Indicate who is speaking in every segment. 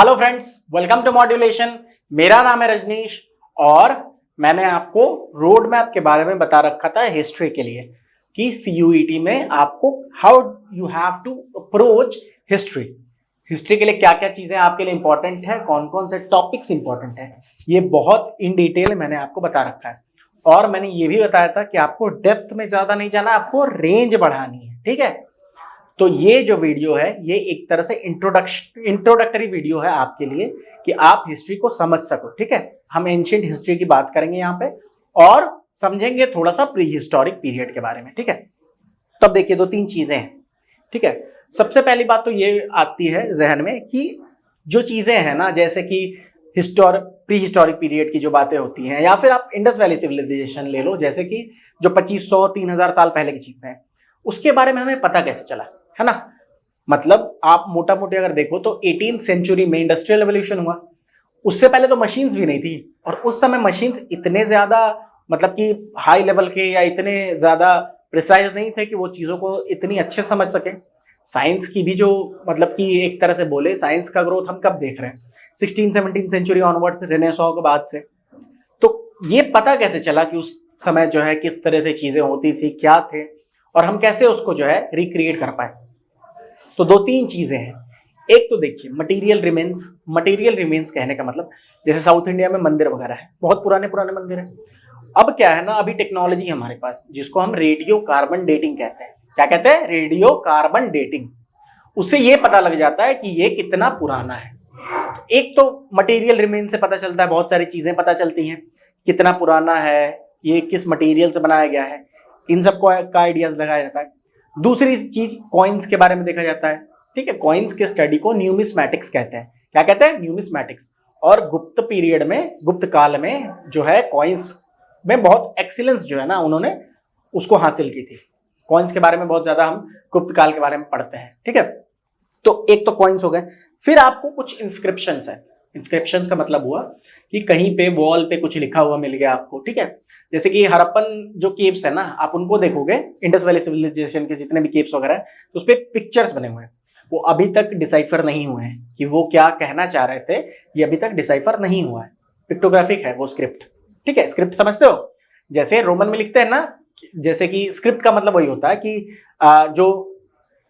Speaker 1: Hello friends, welcome to modulation. मेरा नाम है रजनीश और मैंने आपको रोड मैप के बारे में बता रखा था हिस्ट्री के लिए कि सीयूईटी में आपको how you have to approach history. History के लिए क्या क्या चीजें आपके लिए इंपॉर्टेंट है, कौन कौन से टॉपिक्स इंपॉर्टेंट है, ये बहुत इन डिटेल मैंने आपको बता रखा है। और मैंने ये भी बताया था कि आपको डेप्थ में ज्यादा नहीं जाना, आपको रेंज बढ़ानी है। ठीक है, तो ये जो वीडियो है ये एक तरह से इंट्रोडक्टरी वीडियो है आपके लिए कि आप हिस्ट्री को समझ सको। ठीक है, हम एंशिएंट हिस्ट्री की बात करेंगे यहाँ पे और समझेंगे थोड़ा सा प्री हिस्टोरिक पीरियड के बारे में। ठीक है, तो अब देखिए दो तीन चीजें हैं। ठीक है, सबसे पहली बात तो ये आती है जहन में कि जो चीजें हैं ना, जैसे कि प्री हिस्टोरिक पीरियड की जो बातें होती हैं, या फिर आप इंडस वैली सिविलाइजेशन ले लो, जैसे कि जो 2500-3000 साल पहले की चीजें हैं, उसके बारे में हमें पता कैसे चला, है ना। मतलब आप मोटा मोटी अगर देखो तो 18th सेंचुरी में इंडस्ट्रियल रेवोल्यूशन हुआ। उससे पहले तो मशीन्स भी नहीं थी, और उस समय मशीन्स इतने ज्यादा मतलब कि हाई लेवल के या इतने ज्यादा प्रिसाइज नहीं थे कि वो चीजों को इतनी अच्छे समझ सके। साइंस की भी जो मतलब कि एक तरह से बोले, साइंस का ग्रोथ हम कब देख रहे हैं, 16-17 सेंचुरी ऑनवर्ड्स, रेनेसां के बाद से। तो ये पता कैसे चला कि उस समय जो है किस तरह से चीजें होती थी, क्या थे, और हम कैसे उसको जो है रिक्रिएट कर पाए। तो दो तीन चीजें हैं। एक तो देखिए मटेरियल रिमेन्स। मटेरियल रिमेन्स कहने का मतलब जैसे साउथ इंडिया में मंदिर वगैरह है, बहुत पुराने पुराने मंदिर हैं। अब क्या है ना, अभी टेक्नोलॉजी हमारे पास जिसको हम रेडियो कार्बन डेटिंग कहते हैं। क्या कहते हैं? Radio carbon dating. उससे ये पता लग जाता है कि ये कितना पुराना है। एक तो मटेरियल रिमेन्स से पता चलता है, बहुत सारी चीजें पता चलती हैं, कितना पुराना है, ये किस मटेरियल से बनाया गया है, इन सबको का आइडियाज लगाया जाता है। दूसरी चीज कॉइन्स के बारे में देखा जाता है। ठीक है, कॉइन्स के स्टडी को न्यूमिस्मैटिक्स कहते हैं। क्या कहते हैं? न्यूमिस्मैटिक्स। और गुप्त पीरियड में, गुप्त काल में जो है कॉइन्स में बहुत एक्सीलेंस जो है ना उन्होंने उसको हासिल की थी। कॉइन्स के बारे में बहुत ज्यादा हम गुप्त काल के बारे में पढ़ते हैं। ठीक है, तो एक तो कॉइन्स हो गए। फिर आपको कुछ इंस्क्रिप्शंस है। इंस्क्रिप्शंस का मतलब हुआ कि कहीं पे वॉल पे कुछ लिखा हुआ मिल गया आपको। ठीक है, जैसे कि हड़प्पन जो केव्स है ना, आप उनको देखोगे, इंडस वैली सिविलाइजेशन के जितने भी केव्स वगैरह है, तो उस पर पिक्चर्स बने हुए हैं। वो अभी तक डिसाइफर नहीं हुए हैं कि वो क्या कहना चाह रहे थे, ये अभी तक डिसाइफर नहीं हुआ है। पिक्टोग्राफिक है वो स्क्रिप्ट। ठीक है, स्क्रिप्ट समझते हो? जैसे रोमन में लिखते हैं ना, जैसे कि स्क्रिप्ट का मतलब वही होता है कि जो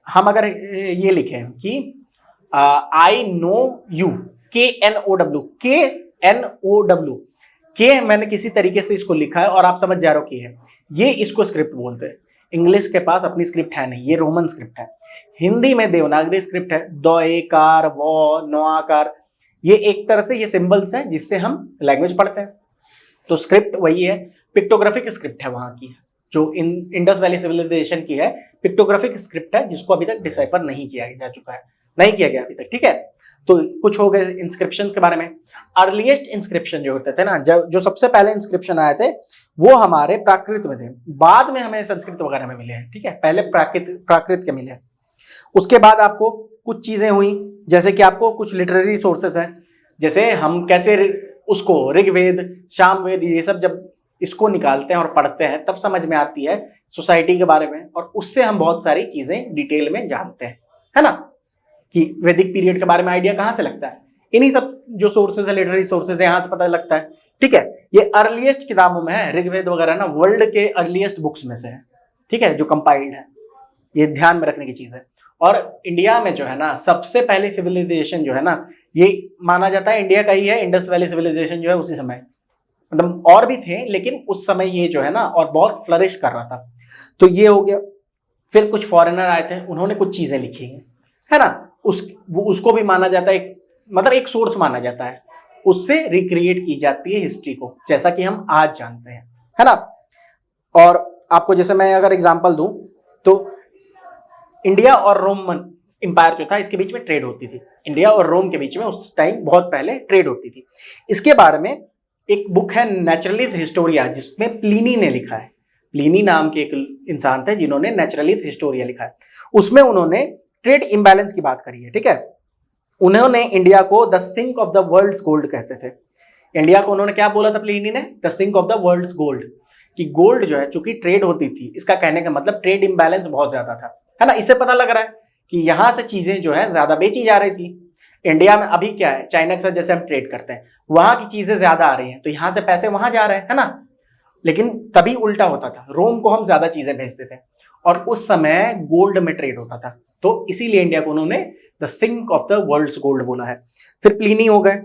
Speaker 1: हम अगर ये लिखें कि आई नो यू, KNOW, के मैंने किसी तरीके से इसको लिखा है और आप समझ जा रहे हो कि है, ये इसको स्क्रिप्ट बोलते हैं। इंग्लिश के पास अपनी स्क्रिप्ट है नहीं, ये रोमन स्क्रिप्ट है। हिंदी में देवनागरी स्क्रिप्ट है, द, एकार, व, नोआकार। ये एक तरह से ये सिंबल्स हैं जिससे हम लैंग्वेज पढ़ते हैं। तो स्क्रिप्ट वही है। पिक्टोग्राफिक स्क्रिप्ट है वहां की, जो इंडस वैली सिविलाइजेशन की है। पिक्टोग्राफिक स्क्रिप्ट है जिसको अभी तक डिसाइफर नहीं किया जा चुका है, नहीं किया गया अभी तक। ठीक है, तो कुछ हो गए इंस्क्रिप्शन के बारे में। अर्लीस्ट इंस्क्रिप्शन जो होते थे ना, जो सबसे पहले इंस्क्रिप्शन आए थे वो हमारे प्राकृत में थे, बाद में हमें संस्कृत वगैरह में मिले हैं। ठीक है, पहले प्राकृत के मिले हैं। उसके बाद आपको कुछ चीजें हुई, जैसे कि आपको कुछ लिटरेरी सोर्सेस हैं, जैसे हम कैसे उसको ऋग्वेद, सामवेद, ये सब जब इसको निकालते हैं और पढ़ते हैं तब समझ में आती है सोसाइटी के बारे में, और उससे हम बहुत सारी चीजें डिटेल में जानते हैं, है ना। कि वैदिक पीरियड के बारे में आइडिया कहाँ से लगता है? इन्हीं सब जो सोर्सेज है, लिटरेरी सोर्सेज है, यहाँ से पता लगता है। ठीक है, ये अर्लीस्ट किताबों में है, ऋग्वेद वगैरह ना वर्ल्ड के अर्लीस्ट बुक्स में से है। ठीक है, जो कंपाइल्ड है, ये ध्यान में रखने की चीज है। और इंडिया में जो है ना सबसे पहले सिविलाइजेशन जो है ना, ये माना जाता है इंडिया का ही है। इंडस वैली सिविलाइजेशन जो है उसी समय, मतलब और भी थे लेकिन उस समय ये जो है ना और बहुत फ्लरिश कर रहा था। तो ये हो गया। फिर कुछ फॉरेनर आए थे, उन्होंने कुछ चीजें लिखी हैं, है ना। उसको भी माना जाता है मतलब एक सोर्स माना जाता है, उससे रिक्रिएट की जाती है हिस्ट्री को, जैसा कि हम आज जानते हैं, है ना। और आपको जैसे मैं अगर एग्जांपल दूं तो इंडिया और रोमन इंपायर जो था, इसके बीच में ट्रेड होती थी। इंडिया और रोम के बीच में उस टाइम बहुत पहले ट्रेड होती थी। इसके बारे में एक बुक है नेचुरलिस्ट हिस्टोरिया, जिसमें प्लिनी ने लिखा है। प्लिनी नाम के एक इंसान थे जिन्होंने नेचुरलिस्ट हिस्टोरिया लिखा है। उसमें उन्होंने ट्रेड इम्बैलेंस की बात करी है। ठीक है, उन्होंने इंडिया को the sink of the world's gold कहते थे। इंडिया को उन्होंने क्या बोला था प्लिनी ने? The sink of the world's gold. कि गोल्ड जो है चूंकि ट्रेड होती थी, इसका कहने का मतलब ट्रेड इम्बैलेंस बहुत ज्यादा था, है ना। इससे पता लग रहा है कि यहां से चीजें जो है ज्यादा बेची जा रही थी। इंडिया में अभी क्या है, चाइना के साथ जैसे हम ट्रेड करते हैं, वहां की चीजें ज्यादा आ रही हैं तो यहां से पैसे वहां जा रहे हैं, है ना। लेकिन तभी उल्टा होता था, रोम को हम ज्यादा चीजें भेजते थे और उस समय गोल्ड में ट्रेड होता था, तो इसीलिए इंडिया को उन्होंने the sink of the world's gold बोला है। फिर प्लिनी हो गए,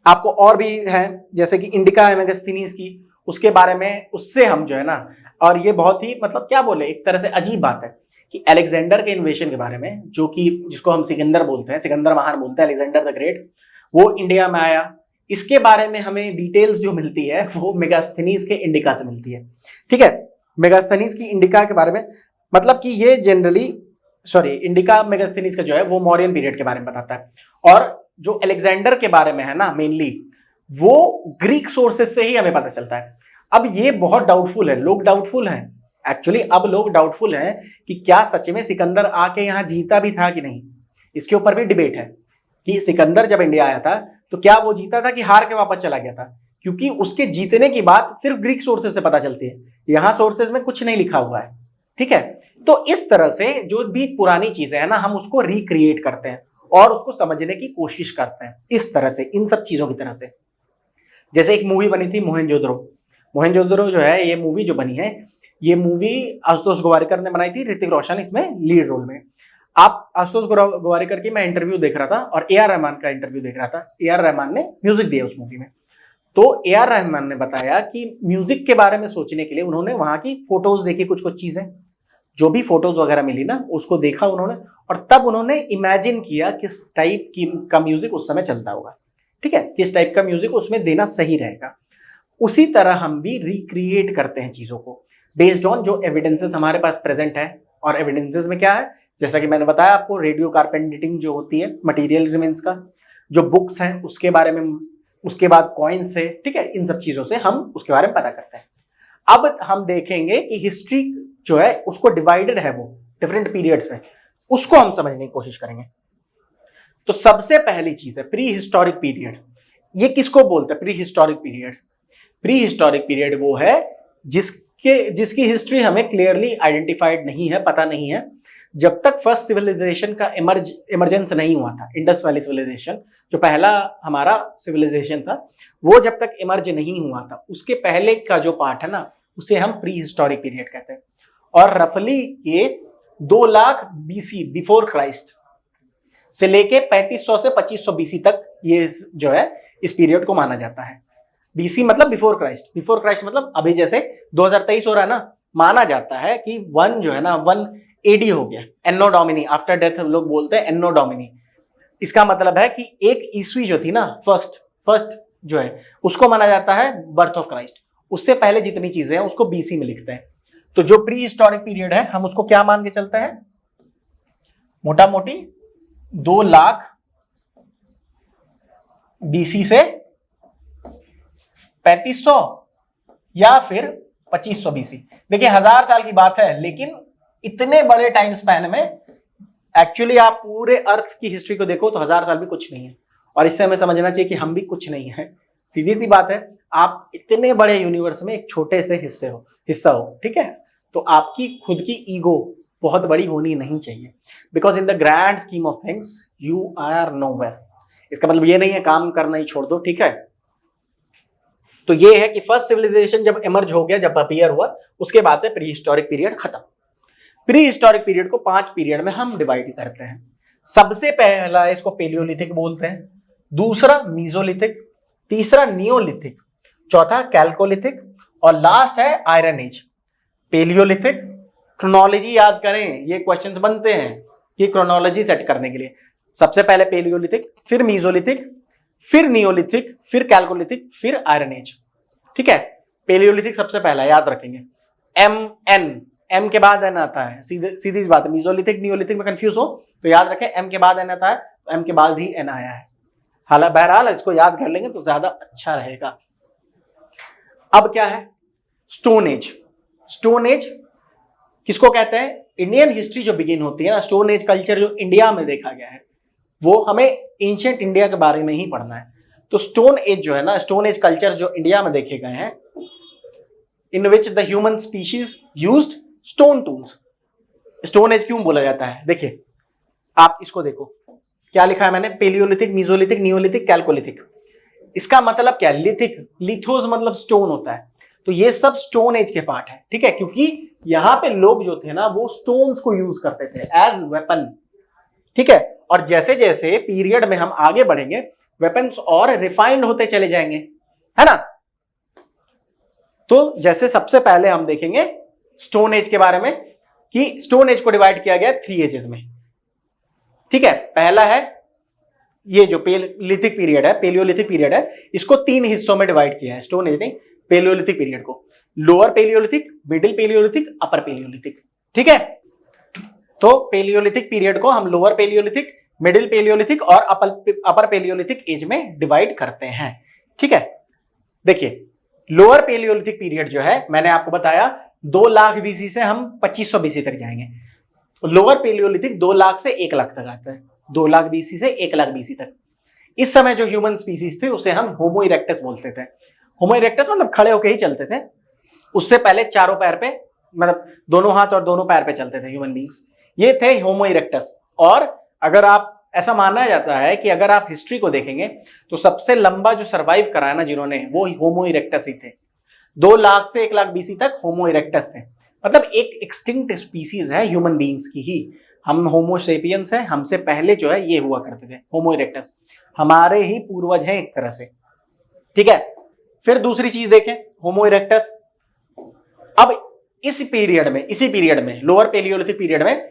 Speaker 1: आपको और भी है जैसे कि इंडिका मेगास्थनीज की, उसके बारे में उससे हम जो है ना, और ये बहुत ही मतलब क्या बोले, एक तरह से अजीब बात है कि अलेक्जेंडर के इन्वेशन के बारे में, जो कि जिसको हम सिकंदर बोलते हैं, सिकंदर महान बोलते हैं, अलेक्जेंडर द ग्रेट, वो इंडिया में आया, इसके बारे में हमें डिटेल्स जो मिलती है वो मेगास्थनीज के इंडिका से मिलती है। ठीक है, मेगास्थनीज की इंडिका के बारे में, मतलब कि ये जनरली इंडिका मेगास्थनीज का जो है वो मौर्यन पीरियड के बारे में बताता है, और जो अलेक्जेंडर के बारे में है ना मेनली, वो ग्रीक सोर्सेस से ही हमें पता चलता है। अब ये बहुत डाउटफुल है, लोग डाउटफुल हैं एक्चुअली, अब लोग डाउटफुल हैं कि क्या सच में सिकंदर आके यहाँ जीता भी था कि नहीं, इसके ऊपर भी डिबेट है कि सिकंदर जब इंडिया आया था तो क्या वो जीता था कि हार के वापस चला गया था, क्योंकि उसके जीतने की बात सिर्फ ग्रीक सोर्सेज से पता चलती है, यहाँ सोर्सेज में कुछ नहीं लिखा हुआ है। ठीक है, तो इस तरह से जो भी पुरानी चीजें हैं ना, हम उसको रिक्रिएट करते हैं और उसको समझने की कोशिश करते हैं, इस तरह से, इन सब चीजों की तरह से। जैसे एक मूवी बनी थी मोहनजोदड़ो, मोहनजोदड़ो जो है, ये मूवी जो बनी है, ये मूवी आशुतोष गोवारिकर ने बनाई थी, ऋतिक रोशन इसमें लीड रोल में। आप आशुतोष गोवारिकर की मैं इंटरव्यू देख रहा था और ए आर रहमान का इंटरव्यू देख रहा था, ए आर रहमान ने म्यूजिक दिया उस मूवी में, तो ए आर रहमान ने बताया कि म्यूजिक के बारे में सोचने के लिए उन्होंने वहां की फोटोज देखी, कुछ कुछ चीजें, जो भी फोटोज वगैरह मिली ना उसको देखा उन्होंने, और तब उन्होंने इमेजिन किया किस टाइप का म्यूजिक उस समय चलता होगा। ठीक है, किस टाइप का म्यूजिक उसमें देना सही रहेगा। उसी तरह हम भी रिक्रिएट करते हैं चीजों को बेस्ड ऑन जो एविडेंसेस हमारे पास प्रेजेंट है, और एविडेंसेस में क्या है, जैसा कि मैंने बताया आपको, रेडियो कार्पेंटिंग जो होती है, मटेरियल रिमेन्स का, जो बुक्स हैं उसके बारे में, उसके बाद कॉइन्स है। ठीक है, इन सब चीजों से हम उसके बारे में पता करते हैं। अब हम देखेंगे कि हिस्ट्री जो है उसको डिवाइडेड है, वो डिफरेंट पीरियड्स में, उसको हम समझने की कोशिश करेंगे। तो सबसे पहली चीज है प्री हिस्टोरिक पीरियड। ये किसको बोलते हैं pre historic period? Pre historic period वो है जिसकी हिस्ट्री हमें क्लियरली आइडेंटिफाइड नहीं है, पता नहीं है, जब तक फर्स्ट सिविलाइजेशन का इमरजेंस नहीं हुआ था। इंडस वैली सिविलाइजेशन जो पहला हमारा सिविलाइजेशन था, वो जब तक इमर्ज नहीं हुआ था, उसके पहले का जो पार्ट है ना, उसे हम प्री हिस्टोरिक पीरियड कहते हैं। और रफली ये 2 लाख बीसी बिफोर क्राइस्ट से लेके 3500 से 2500 बीसी तक ये जो है इस पीरियड को माना जाता है। बीसी मतलब बिफोर क्राइस्ट, बिफोर क्राइस्ट मतलब अभी जैसे 2023 हो रहा है ना, माना जाता है कि 1 जो है ना 1 एडी हो गया, एनो डोमिनी, आफ्टर डेथ हम लोग बोलते हैं एनो डोमिनी। इसका मतलब है कि एक ईस्वी जो थी ना, फर्स्ट जो है उसको माना जाता है बर्थ ऑफ क्राइस्ट। उससे पहले जितनी चीजें हैं उसको बीसी में लिखते हैं। तो जो प्री हिस्टोरिक पीरियड है हम उसको क्या मान के चलते हैं, मोटा मोटी 2 लाख बीसी से 3500 या फिर 2500 बीसी। देखिए 1000 साल की बात है, लेकिन इतने बड़े टाइम स्पैन में एक्चुअली आप पूरे अर्थ की हिस्ट्री को देखो तो 1000 साल भी कुछ नहीं है। और इससे हमें समझना चाहिए कि हम भी कुछ नहीं है। सीधी सी बात है, आप इतने बड़े यूनिवर्स में एक छोटे से हिस्सा हो। ठीक है, तो आपकी खुद की ईगो बहुत बड़ी होनी नहीं चाहिए, because in the grand scheme of things you are nowhere. इसका मतलब ये नहीं है काम करना ही छोड़ दो। ठीक है, तो ये है कि फर्स्ट सिविलाइजेशन जब इमर्ज हो गया, जब अपीयर हुआ, उसके बाद से प्री हिस्टोरिक पीरियड खत्म। प्री हिस्टोरिक पीरियड को 5 पीरियड में हम डिवाइड करते हैं। सबसे पहला इसको पेलियोलिथिक बोलते हैं, दूसरा मीजोलिथिक, तीसरा नियोलिथिक, चौथा कैल्कोलिथिक और लास्ट है आयरन एज। पेलियोलिथिक, क्रोनोलॉजी याद करें, ये क्वेश्चंस बनते हैं कि क्रोनोलॉजी सेट करने के लिए सबसे पहले पेलियोलिथिक, फिर मीजोलिथिक, फिर नियोलिथिक, फिर कैल्कोलिथिक, फिर आयरन एज। ठीक है, पेलियोलिथिक सबसे पहला याद रखेंगे, एम के बाद एन आता है, सीधी बात है। मीजोलिथिक नियोलिथिक में कंफ्यूज हो तो याद रखें एम के बाद एन आता है, तो एम के बाद भी एन आया है। हालांकि बहरहाल इसको याद कर लेंगे तो ज्यादा अच्छा रहेगा। अब क्या है स्टोन एज। स्टोन एज किसको कहते हैं? इंडियन हिस्ट्री जो बिगिन होती है ना, स्टोन एज कल्चर जो इंडिया में देखा गया है, वो हमें एंशिएंट इंडिया के बारे में ही पढ़ना है। तो स्टोन एज जो है ना, स्टोन एज कल्चर जो इंडिया में देखे गए हैं, in which the human species used stone tools. Stone age क्यों बोला जाता है? देखिए आप इसको देखो, क्या लिखा है मैंने, पेलियोलिथिक, मीजोलिथिक, नियोलिथिक, कैल्कोलिथिक। इसका मतलब क्या, लिथिक, लिथोस मतलब स्टोन होता है, तो ये सब स्टोन एज के पार्ट है, ठीक है, क्योंकि यहां पे लोग जो थे ना वो स्टोन्स को यूज करते थे एज वेपन, ठीक है। और जैसे जैसे पीरियड में हम आगे बढ़ेंगे वेपन्स और रिफाइंड होते चले जाएंगे, है ना। तो जैसे सबसे पहले हम देखेंगे स्टोन एज के बारे में, कि स्टोन एज को डिवाइड किया गया 3 एजेस में, ठीक है। पहला है ये जो पेलियोलिथिक पीरियड है, पेलियोलिथिक पीरियड है, इसको 3 हिस्सों में डिवाइड किया है, स्टोन एज नहीं, पेलियोलिथिक पीरियड को, लोअर पेलियोलिथिक, मिडिल पेलियोलिथिक, अपर पेलियोलिथिक, ठीक है। तो पेलियोलिथिक पीरियड को हम लोअर पेलियोलिथिक, मिडिल पेलियोलिथिक और अपर पेलियोलिथिक एज में डिवाइड करते हैं, ठीक है। देखिए लोअर पेलियोलिथिक पीरियड जो है, मैंने आपको बताया 2 लाख बीसी से हम 2500 बीसी तक जाएंगे। लोअर पेलियोलिथिक 2 लाख से 1 लाख तक आता है, 2 लाख बीसी से 1 लाख बीसी तक। इस समय जो ह्यूमन स्पीसीज थे उसे हम होमो इरेक्टस बोलते थे। होमो इरेक्टस मतलब खड़े होकर ही चलते थे, उससे पहले चारों पैर पे, मतलब दोनों हाथ और दोनों पैर पे चलते थे ह्यूमन बींग्स, ये थे होमो इरेक्टस। और अगर आप, ऐसा माना जाता है कि अगर आप हिस्ट्री को देखेंगे तो सबसे लंबा जो सरवाइव करा है ना जिन्होंने, वो होमो इरेक्टस ही थे। 2 लाख से 1 लाख बीसी तक होमो इरेक्टस थे, मतलब एक एक्सटिंक्ट स्पीसीज है ह्यूमन बींग्स की ही। हम होमो सेपियंस हैं, हमसे पहले जो है ये हुआ करते थे होमो इरेक्टस, हमारे ही पूर्वज हैं एक तरह से, ठीक है। फिर दूसरी चीज देखें, होमो इरेक्टस अब इसी पीरियड में लोअर पेलियोलिथिक पीरियड में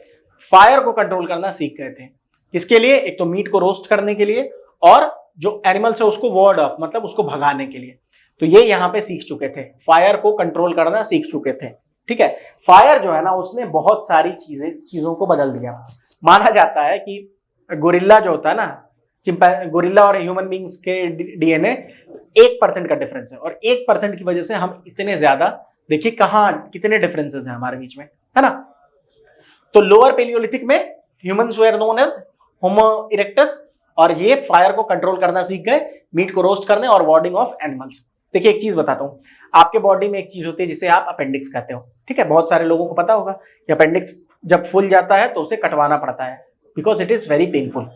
Speaker 1: फायर को कंट्रोल करना सीख गए थे। किसके लिए, एक तो मीट को रोस्ट करने के लिए, और जो एनिमल्स है उसको वार्ड ऑफ मतलब उसको भगाने के लिए। तो ये यहां पे सीख चुके थे, फायर को कंट्रोल करना सीख चुके थे, ठीक है। फायर जो है ना उसने बहुत सारी चीजों को बदल दिया। माना जाता है कि गोरिल्ला जो होता है ना, गोरिल्ला और ह्यूमन बींग्स के डीएनए 1% का डिफरेंस है, और 1% की वजह से हम इतने ज्यादा, देखिए कहां कितने डिफरेंसेस हैं हमारे बीच में, है ना। तो लोअर पेलियोलिथिक में humans were known as Homo erectus, और ये फायर को कंट्रोल करना सीख गए, मीट को रोस्ट करने और वार्डिंग ऑफ एनिमल्स। देखिए एक चीज बताता हूं, आपके बॉडी में एक चीज होती है जिसे आप अपेंडिक्स कहते हो, ठीक है। बहुत सारे लोगों को पता होगा कि अपेंडिक्स जब फूल जाता है तो उसे कटवाना पड़ता है, because it is very painful.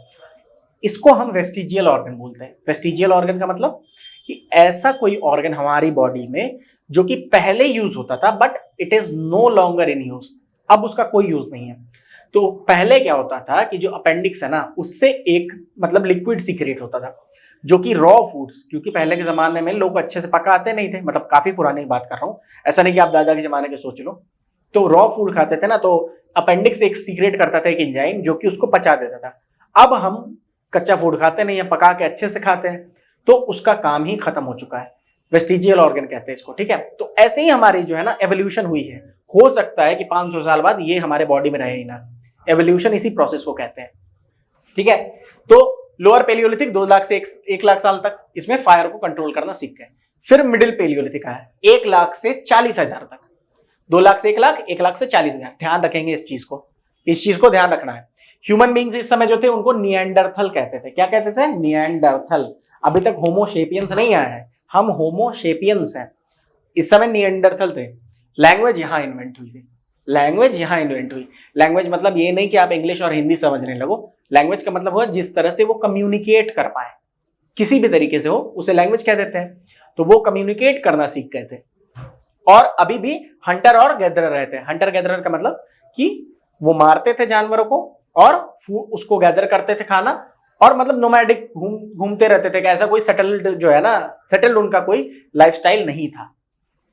Speaker 1: इसको हम वेस्टिजियल ऑर्गन बोलते हैं। वेस्टिजियल ऑर्गन का मतलब कि ऐसा कोई ऑर्गन हमारी बॉडी में जो कि पहले यूज होता था but it is no longer in use, अब उसका कोई यूज नहीं है। तो पहले क्या होता था कि जो अपेंडिक्स है ना उससे एक मतलब लिक्विड सीक्रेट होता था, जो कि रॉ फूड्स, क्योंकि पहले के जमाने में लोग अच्छे से पकाते नहीं थे, मतलब काफी पुरानी बात कर रहा हूं, ऐसा नहीं कि आप दादा के जमाने के सोच लो, तो रॉ फूड खाते थे ना, तो अपेंडिक्स एक सीक्रेट करता था, एक एंजाइम जो कि उसको पचा देता था। अब हम कच्चा फूड खाते नहीं है, पका के अच्छे से खाते हैं, तो उसका काम ही खत्म हो चुका है। वेस्टिजियल ऑर्गन कहते हैं इसको, ठीक है। तो ऐसे ही हमारी जो है ना एवोल्यूशन हुई है, हो सकता है कि 500 साल बाद ये हमारे बॉडी में रहे ही ना, एवोल्यूशन इसी प्रोसेस को कहते हैं, ठीक है। तो लोअर पेलियोलिथिक 2 लाख से 1 लाख साल तक इसमें फायर को कंट्रोल करना सीख गए। फिर मिडिल पेलियोलिथिक आया 1 लाख से 40,000 तक, 2 लाख से 1 लाख, 1 लाख से 40,000। ध्यान रखेंगे इस चीज को ध्यान रखना है। ह्यूमन बींग्स इस समय जो थे उनको निएंडरथल कहते थे। क्या कहते थे? निएंडरथल। अभी तक होमो सेपियंस नहीं आया है, हम होमो सेपियंस हैं, इस समय निएंडरथल थे। लैंग्वेज यहां इन्वेंट हुई थी, लैंग्वेज मतलब ये नहीं कि आप इंग्लिश और हिंदी समझने लगो, लैंग्वेज का मतलब हुआ जिस तरह से वो कम्युनिकेट कर पाए, किसी भी तरीके से हो उसे लैंग्वेज कह देते हैं। तो वो कम्युनिकेट करना सीख गए थे, और अभी भी हंटर और गैदरर रहते हैं। हंटर गैदरर का मतलब कि वो मारते थे जानवरों को और उसको गैदर करते थे खाना, और मतलब नोमैडिक घूमते रहते थे। ऐसा कोई सेटल्ड जो है ना, सेटल्ड उनका कोई लाइफस्टाइल नहीं था,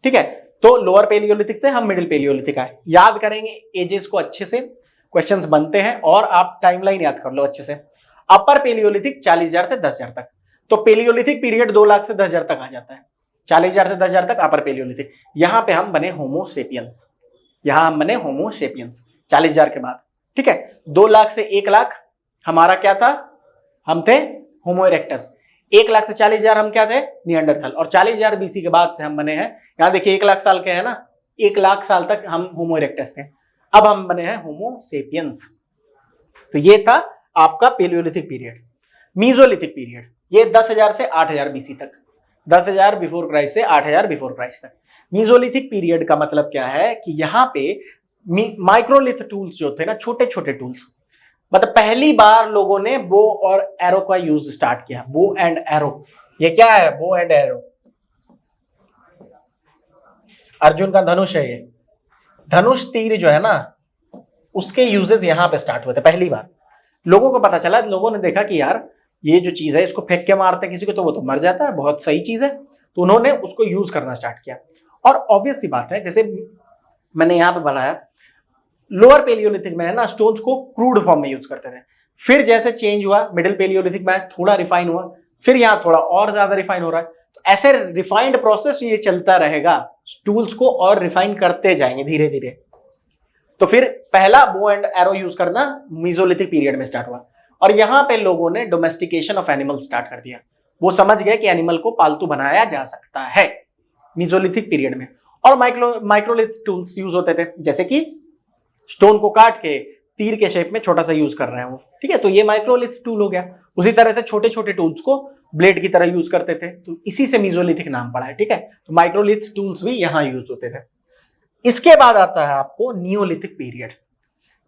Speaker 1: ठीक है। तो लोअर पेलियोलिथिक से हम मिडिल पेलियोलिथिक आए। याद करेंगे एजेस को अच्छे से, क्वेश्चंस बनते हैं, और आप टाइमलाइन याद कर लो अच्छे से। अपर पेलियोलिथिक 40,000 से 10,000 तक, तो पेलियोलिथिक पीरियड 2 लाख से 10,000 तक आ जाता है। 40,000 से 10,000 तक अपर पेलियोलिथिक। यहां पे हम बने होमो सेपियंस, 40,000 के बाद, ठीक है। 2 लाख से 1 लाख हमारा क्या था? हम थे होमो इरेक्टस। 1 लाख से 40,000 हम क्या थे? निएंडरथल। और 40,000 बीसी के बाद से हम बने हैं, यहां देखिए 1 लाख साल के है ना, 1 लाख साल तक हम होमो इरेक्टस थे, अब हम बने हैं होमो सेपियंस। तो ये था आपका पेलियोलिथिक पीरियड। मीजोलिथिक पीरियड ये 10,000 से 8,000 बीसी तक, 10,000 बिफोर क्राइस्ट से 8,000 बिफोर क्राइस्ट तक। मीजोलिथिक पीरियड का मतलब क्या है कि यहां पे माइक्रोलिथ टूल्स जो थे ना, छोटे छोटे टूल्स, मतलब पहली बार लोगों ने बो और एरो का यूज स्टार्ट किया। बो एंड एरो, ये क्या है? बो एंड एरो, अर्जुन का धनुष है ये। धनुष तीर जो है ना, उसके यूजेस यहां पे स्टार्ट हुए थे पहली बार। लोगों को पता चला, लोगों ने देखा कि यार ये जो चीज है इसको फेंक के मारते हैं किसी को तो वो तो मर जाता है, बहुत सही चीज है, तो उन्होंने उसको यूज करना स्टार्ट किया। और ऑब्वियस सी बात है, जैसे मैंने यहां पे बनाया, लोअर पेलियोलिथिक में है ना, स्टोन्स को क्रूड फॉर्म में यूज करते थे। फिर जैसे चेंज हुआ, मिडिल पेलियोलिथिक में थोड़ा रिफाइन हुआ, फिर यहां थोड़ा और ज्यादा रिफाइन हो रहा है। तो ऐसे रिफाइंड प्रोसेस ये चलता रहेगा, टूल्स को और रिफाइन करते जाएंगे धीरे धीरे। तो फिर पहला बो एंड एरो यूज करना मीजोलिथिक पीरियड में स्टार्ट हुआ, और यहां पे लोगों ने डोमेस्टिकेशन ऑफ एनिमल स्टार्ट कर दिया। वो समझ गए कि एनिमल को पालतू बनाया जा सकता है मीजोलिथिक पीरियड में। और माइक्रोलिथिक टूल्स यूज होते थे, जैसे कि स्टोन को काट के तीर के शेप में छोटा सा यूज कर रहे हैं वो, ठीक है, तो ये माइक्रोलिथिक टूल हो गया। उसी तरह से छोटे छोटे टूल्स को ब्लेड की तरह यूज करते थे, तो इसी से मीजोलिथिक नाम पड़ा है, ठीक है। तो माइक्रोलिथिक टूल्स भी यहां यूज होते थे। इसके बाद आता है आपको नियोलिथिक पीरियड।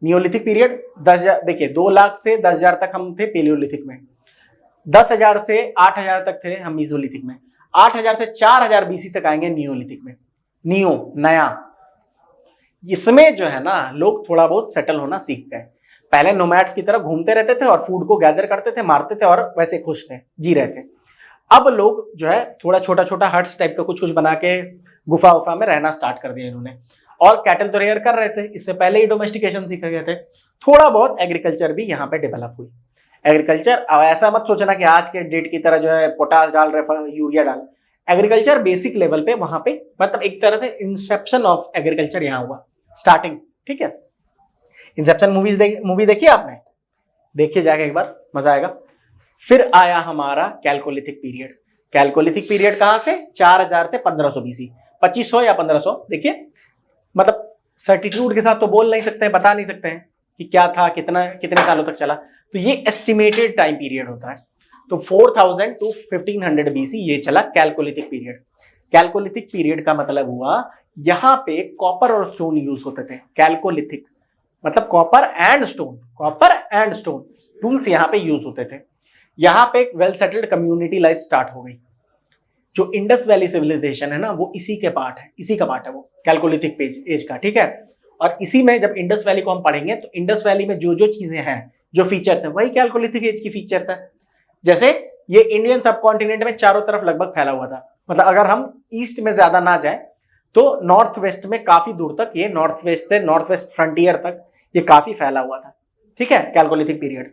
Speaker 1: नियोलिथिक पीरियड 10,000, देखिए 2 लाख से 10,000 तक हम थे पेलियोलिथिक में, 10,000 से 8,000 तक थे हम मीजोलिथिक में, 8,000 से 4,000 बीसी तक आएंगे नियोलिथिक में। नियो नया, इसमें जो है ना लोग थोड़ा बहुत सेटल होना सीख गए। पहले नोमैड्स की तरह घूमते रहते थे और फूड को गैदर करते थे, मारते थे और वैसे खुश थे, जी रहे थे। अब लोग जो है थोड़ा छोटा छोटा हट्स टाइप का कुछ कुछ बना के गुफा उफा में रहना स्टार्ट कर दिया इन्होंने। और कैटल तो रेयर कर रहे थे, इससे पहले ही डोमेस्टिकेशन सीख गए थे। थोड़ा बहुत एग्रीकल्चर भी यहाँ पे डेवलप हुई। एग्रीकल्चर, अब ऐसा मत सोचना कि आज के डेट की तरह जो है पोटास डाल रहे, यूरिया डाल। एग्रीकल्चर बेसिक लेवल पे वहां पे, मतलब एक तरह से इंसेप्शन ऑफ एग्रीकल्चर यहाँ हुआ, स्टार्टिंग, ठीक है। इंसेप्शन मूवी देखी आपने? देखिए जाके एक बार, मजा आएगा। फिर आया हमारा कैलकोलिथिक पीरियड। कैलकोलिथिक पीरियड कहां से? 4000 से 1500 बीसी, 2500 या 1500, देखिए मतलब सर्टिट्यूड के साथ तो बोल नहीं सकते हैं, बता नहीं सकते हैं कि क्या था, कितने सालों तक चला। तो ये एस्टिमेटेड टाइम पीरियड होता है। तो 4000 टू 1500 बीसी ये चला कैलकोलिथिक पीरियड। कैलकोलिथिक पीरियड का मतलब हुआ यहां पे कॉपर और स्टोन यूज होते थे। कैलकोलिथिक मतलब कॉपर एंड स्टोन टूल्स यहां पे यूज होते थे। यहां पे एक well settled community life start हो गई। जो इंडस वैली सिविलाइजेशन है ना, वो इसी का पार्ट है वो कैलकोलिथिक एज का, ठीक है। और इसी में जब इंडस वैली को हम पढ़ेंगे तो इंडस वैली में जो जो चीजें हैं, जो फीचर्स हैं, वही कैलकोलिथिक एज की फीचर्स है। जैसे ये इंडियन सब कॉन्टिनेंट में चारों तरफ लगभग फैला हुआ था, मतलब अगर हम ईस्ट में ज्यादा ना जाए तो नॉर्थ वेस्ट में काफी दूर तक, ये नॉर्थ वेस्ट से नॉर्थ वेस्ट फ्रंटियर तक ये काफी फैला हुआ था, ठीक है, कैलकोलिथिक पीरियड।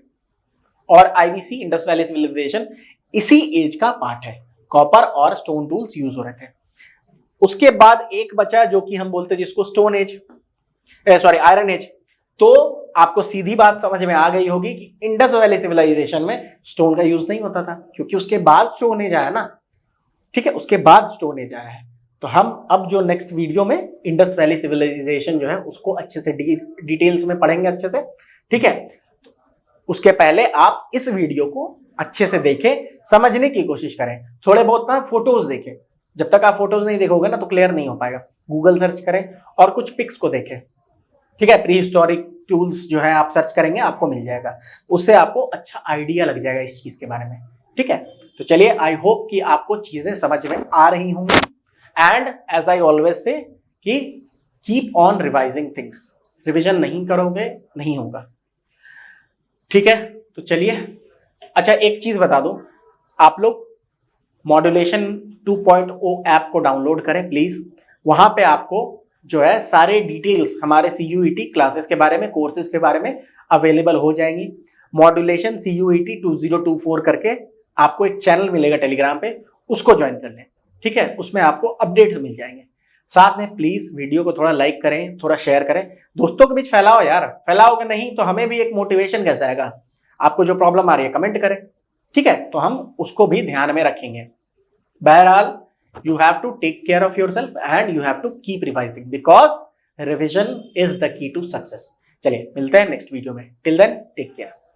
Speaker 1: और आईवीसी इंडस वैली सिविलाइजेशन इसी एज का पार्ट है। कॉपर और स्टोन टूल्स यूज हो रहे थे। उसके बाद एक बचा जो कि हम बोलते हैं जिसको स्टोन एज, आयरन एज। तो आपको सीधी बात समझ में आ गई होगी कि इंडस वैली सिविलाइजेशन में स्टोन का यूज नहीं होता था, क्योंकि उसके बाद स्टोन एज आया ना, ठीक है, उसके बाद स्टोन एज आया है। तो हम अब जो नेक्स्ट वीडियो में इंडस वैली सिविलाइजेशन जो है उसको अच्छे से डिटेल्स में पढ़ेंगे अच्छे से, ठीक है। उसके पहले आप इस वीडियो को अच्छे से देखें, समझने की कोशिश करें, थोड़े बहुत ना फोटोज देखें। जब तक आप फोटोज नहीं देखोगे ना तो क्लियर नहीं हो पाएगा। गूगल सर्च करें और कुछ पिक्स को देखें, ठीक है। प्री हिस्टोरिक टूल्स जो है आप सर्च करेंगे आपको मिल जाएगा, उससे आपको अच्छा आइडिया लग जाएगा इस चीज के बारे में, ठीक है। तो चलिए, आई होप कि आपको चीजें समझ में आ रही होंगी। And as I always say कि keep on revising things, revision नहीं करोगे नहीं होगा, ठीक है। तो चलिए, अच्छा एक चीज बता दूं, आप लोग मॉड्यूलेशन 2.0 ऐप को डाउनलोड करें प्लीज। वहां पे आपको जो है सारे डिटेल्स हमारे CUET क्लासेस के बारे में, कोर्सेज के बारे में अवेलेबल हो जाएंगी। मॉड्यूलेशन CUET 2024 करके आपको एक चैनल मिलेगा टेलीग्राम पे, उसको ज्वाइन कर लें, ठीक है। उसमें आपको अपडेट्स मिल जाएंगे। साथ में प्लीज वीडियो को थोड़ा लाइक करें, थोड़ा शेयर करें, दोस्तों के बीच फैलाओ यार। फैलाओगे नहीं तो हमें भी एक मोटिवेशन कैसा आएगा। आपको जो प्रॉब्लम आ रही है कमेंट करें, ठीक है, तो हम उसको भी ध्यान में रखेंगे। बहरहाल, you have to take care of yourself and you have to keep revising because revision is the key to success। चलिए मिलते हैं नेक्स्ट वीडियो में। Till then take care.